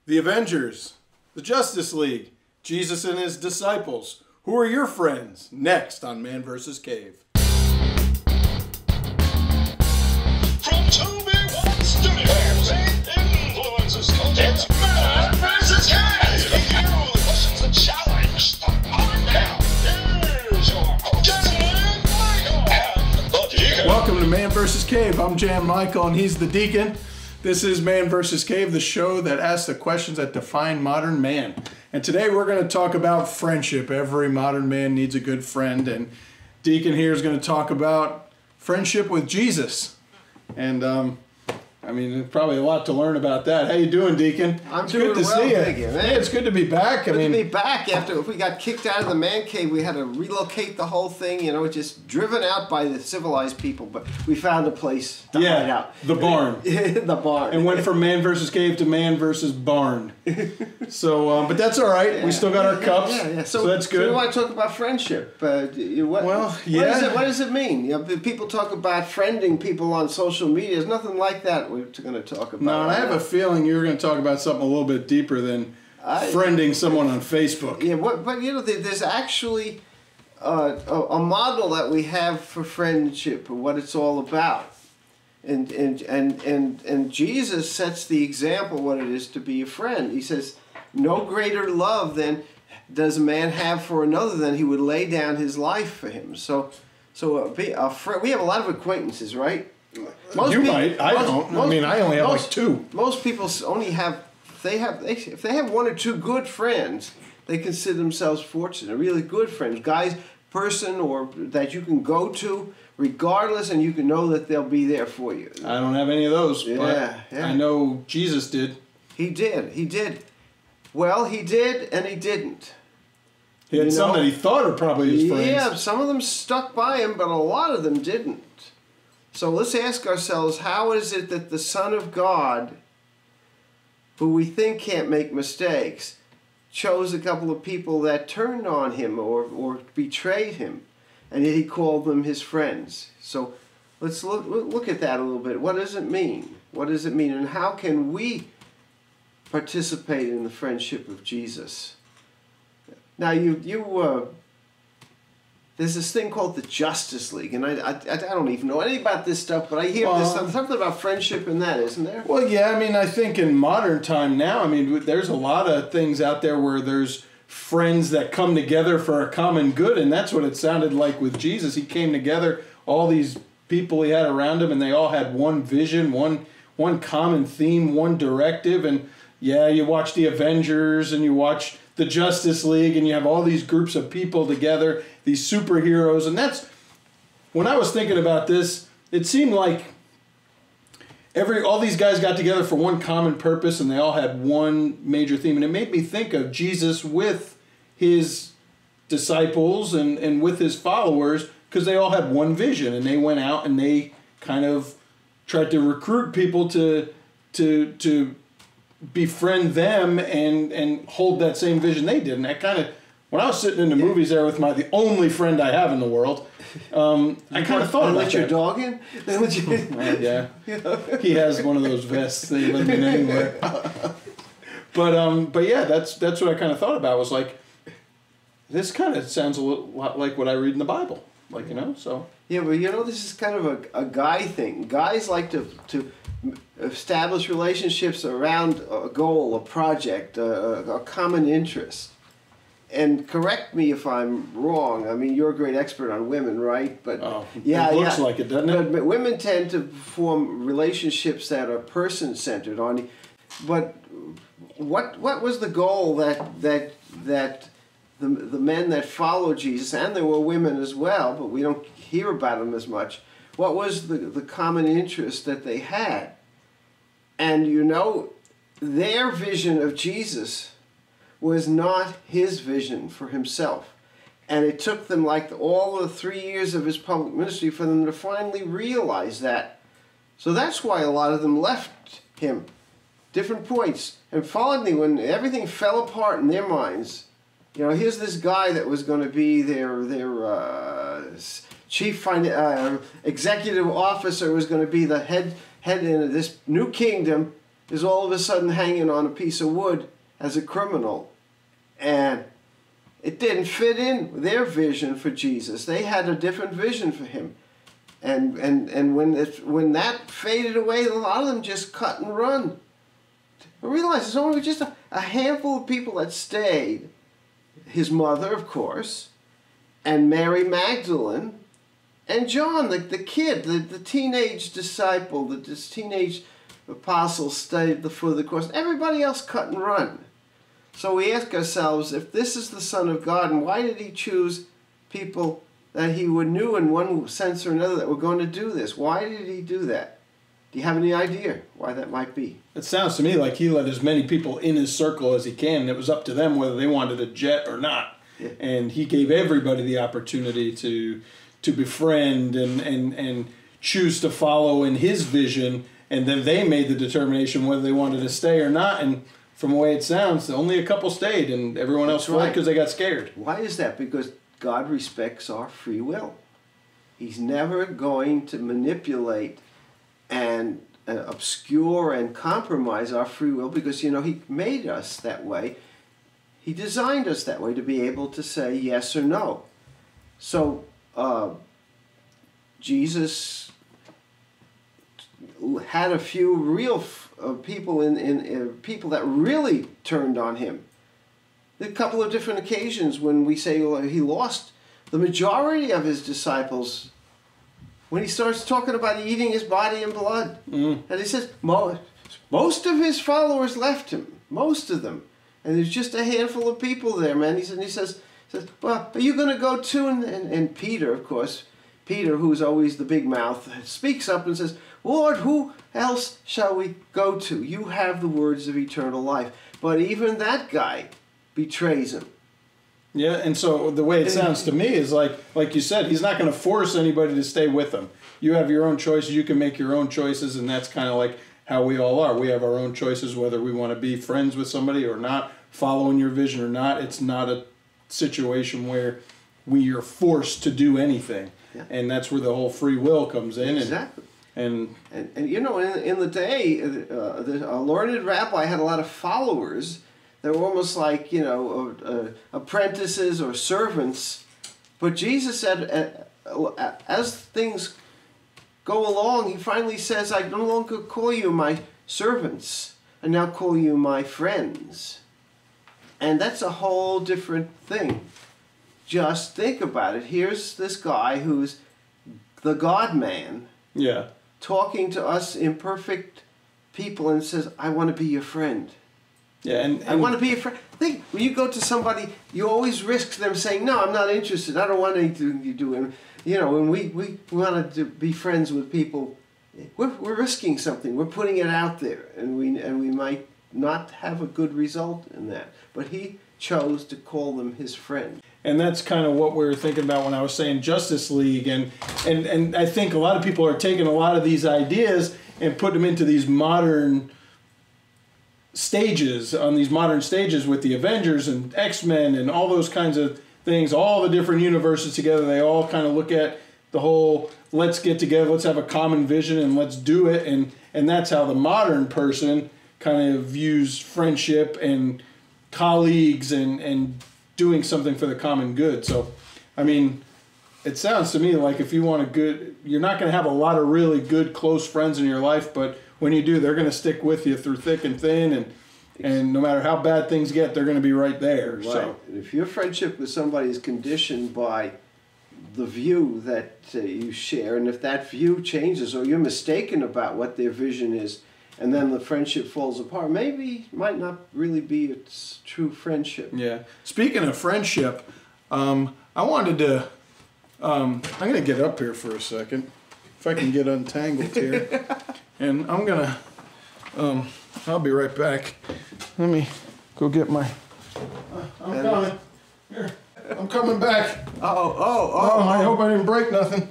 The Avengers, the Justice League, Jesus and his disciples. Who are your friends? Next on Man vs. Cave. From 2B1 Studios, influences content, Man vs. Cave. Here are the questions that challenge the modern now. Here's your host, Jan Michael, and the Deacon. Welcome to Man vs. Cave. I'm Jan Michael and he's the Deacon. This is Man vs. Cave, the show that asks the questions that define modern man. And today we're going to talk about friendship. Every modern man needs a good friend. And Deacon here is going to talk about friendship with Jesus. And, there's probably a lot to learn about that. How you doing, Deacon? I'm it's doing good to well, see you. thank you, man. Hey, it's good to be back. Good to be back after we got kicked out of the man cave. We had to relocate the whole thing, just driven out by the civilized people. But we found a place to hide out. The barn. The barn. And went from Man versus Cave to Man versus Barn. So, but that's all right. We still got our cups. Yeah. So that's good. So we want to talk about friendship. What does it mean? People talk about friending people on social media. There's nothing like that we're going to talk about. No, and I have a feeling you're going to talk about something a little bit deeper than friending someone on Facebook. Yeah, but there's actually a model that we have for friendship and what it's all about. And Jesus sets the example what it is to be a friend. He says, no greater love than does a man have for another than he would lay down his life for him. So we have a lot of acquaintances, right? Might. I don't. I only have like two. Most people only have, if they have one or two good friends, they consider themselves fortunate, really good friends. Person or that you can go to regardless, and you can know that they'll be there for you. I don't have any of those, but I know Jesus did. He did. Well, he did and he didn't. He had some that he thought are probably his friends. Yeah, some of them stuck by him, but a lot of them didn't. So let's ask ourselves, how is it that the Son of God, who we think can't make mistakes, chose a couple of people that turned on him or betrayed him, and yet he called them his friends? So let's look at that a little bit. What does it mean? What does it mean, and how can we participate in the friendship of Jesus? Now, there's this thing called the Justice League, and I don't even know anything about this stuff, but I hear there's something about friendship in that, isn't there? Well, yeah, I think in modern time now, there's a lot of things out there where there's friends that come together for a common good, and that's what it sounded like with Jesus. He came together, all these people he had around him, and they all had one vision, one common theme, one directive, and yeah, you watch the Avengers, and you watch the Justice League, and you have all these groups of people together, these superheroes, and that's, when I was thinking about this, it seemed like all these guys got together for one common purpose, and they all had one major theme, and it made me think of Jesus with his disciples and with his followers, because they all had one vision, and they went out and they kind of tried to recruit people to befriend them and hold that same vision they did. And that kind of, when I was sitting in the movies there with the only friend I have in the world, I kind of thought about let your dog in? Yeah. He has one of those vests that you let him in anywhere. But yeah, that's what I kind of thought about, was like, this kind of sounds a lot like what I read in the Bible. So. Yeah, but this is kind of a guy thing. Guys like to establish relationships around a goal, a project, a common interest. And correct me if I'm wrong. You're a great expert on women, right? But it looks like it, doesn't it? But women tend to form relationships that are person-centered. But what was the goal that the men that followed Jesus, and there were women as well, but we don't hear about them as much. What was the common interest that they had? And their vision of Jesus was not his vision for himself. And it took them all the 3 years of his public ministry for them to finally realize that. So that's why a lot of them left him. Different points. And followed me when everything fell apart in their minds. Here's this guy that was going to be their chief executive officer, was going to be the head in this new kingdom, is all of a sudden hanging on a piece of wood as a criminal. And it didn't fit in with their vision for Jesus. They had a different vision for him. And when that faded away, a lot of them just cut and run. I realized there's only just a handful of people that stayed. His mother, of course, and Mary Magdalene, and John, the kid, the teenage disciple, the teenage apostle stayed the foot of the cross. Everybody else cut and run. So we ask ourselves, if this is the Son of God, and why did he choose people that he knew in one sense or another that were going to do this? Why did he do that? Do you have any idea why that might be? It sounds to me like he let as many people in his circle as he can, and it was up to them whether they wanted a jet or not. Yeah. And he gave everybody the opportunity to befriend and choose to follow in his vision, and then they made the determination whether they wanted to stay or not. And from the way it sounds, only a couple stayed, and everyone else fled because they got scared. Why is that? Because God respects our free will. He's never going to manipulate and obscure and compromise our free will, because, you know, he made us that way. He designed us that way to be able to say yes or no. So Jesus had a few real people people that really turned on him. There are a couple of different occasions when we say he lost the majority of his disciples when he starts talking about eating his body and blood. And he says most of his followers left him, most of them. And there's just a handful of people there, man. He says, well, are you going to go too? And Peter, of course, Peter, who's always the big mouth, speaks up and says, Lord, who else shall we go to? You have the words of eternal life. But even that guy betrays him. Yeah, and so the way it sounds to me is like you said, he's not going to force anybody to stay with him. You have your own choices. You can make your own choices, and that's kind of like how we all are. We have our own choices, whether we want to be friends with somebody or not, following your vision or not. It's not a situation where we are forced to do anything. Yeah. And that's where the whole free will comes in. Exactly. And you know, in the day, a learned rabbi had a lot of followers. They were almost like, you know, apprentices or servants. But Jesus said, as things go along, he finally says, I no longer call you my servants. I now call you my friends. And that's a whole different thing. Just think about it. Here's this guy who's the God-man. Yeah. Talking to us imperfect people and says, I want to be your friend. Yeah, and I want to be your friend. Think, when you go to somebody, you always risk them saying, no, I'm not interested. I don't want anything to do. And, you know, when we want to be friends with people, we're risking something. We're putting it out there. And we might not have a good result in that. But he chose to call them his friend. And that's kind of what we were thinking about when I was saying Justice League. And I think a lot of people are taking a lot of these ideas and putting them into these modern stages, on these modern stages with the Avengers and X-Men and all those kinds of things, all the different universes together. They all kind of look at the whole, let's get together, let's have a common vision and let's do it. And that's how the modern person kind of views friendship and colleagues and doing something for the common good. So, I mean, it sounds to me like if you want a good, you're not going to have a lot of really good, close friends in your life, but when you do, they're going to stick with you through thick and thin, and no matter how bad things get, they're going to be right there. Right. So, if your friendship with somebody is conditioned by the view that you share, and if that view changes or you're mistaken about what their vision is, and then the friendship falls apart, maybe it might not really be its true friendship. yeah. Speaking of friendship, I wanted to, I'm going to get up here for a second, if I can get untangled here. And I'm going to, I'll be right back. Let me go get my, I'm coming. Here, I'm coming back. Oh, I hope I didn't break nothing.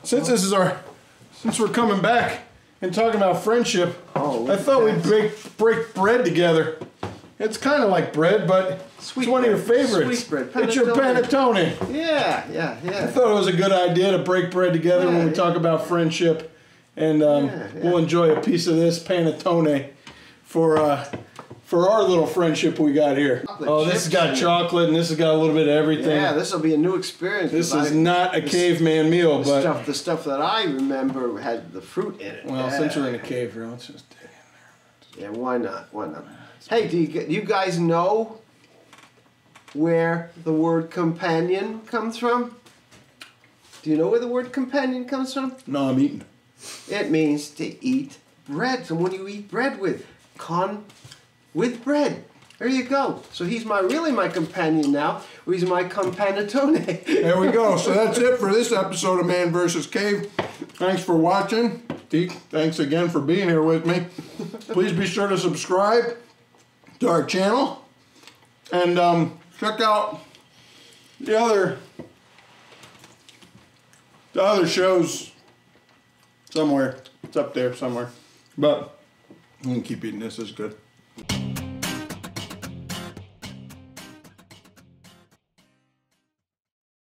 Since we're coming back and talking about friendship, I thought we'd break bread together. It's kind of like bread, but it's one of your favorites. Sweet bread. It's your panettone. Yeah. I thought it was a good idea to break bread together when we talk about friendship, and we'll enjoy a piece of this panettone. for our little friendship we got here. Oh, this has got chips. chocolate, and this has got a little bit of everything. Yeah, this will be a new experience. This 'cause is not a caveman meal, but the stuff that I remember had the fruit in it. well, yeah. since we're in a cave here, let's just dig in there. Yeah, why not? Why not? Hey, do you guys know where the word companion comes from? Do you know where the word companion comes from? No, I'm eating. It means to eat bread. Someone you eat bread with. With bread. There you go. So he's really my companion now. Or he's my companatone. There we go. So that's it for this episode of Man vs. Cave. Thanks for watching. Deke, thanks again for being here with me. Please be sure to subscribe to our channel. And check out the other shows somewhere. It's up there somewhere. But I'm going to keep eating this. It's good.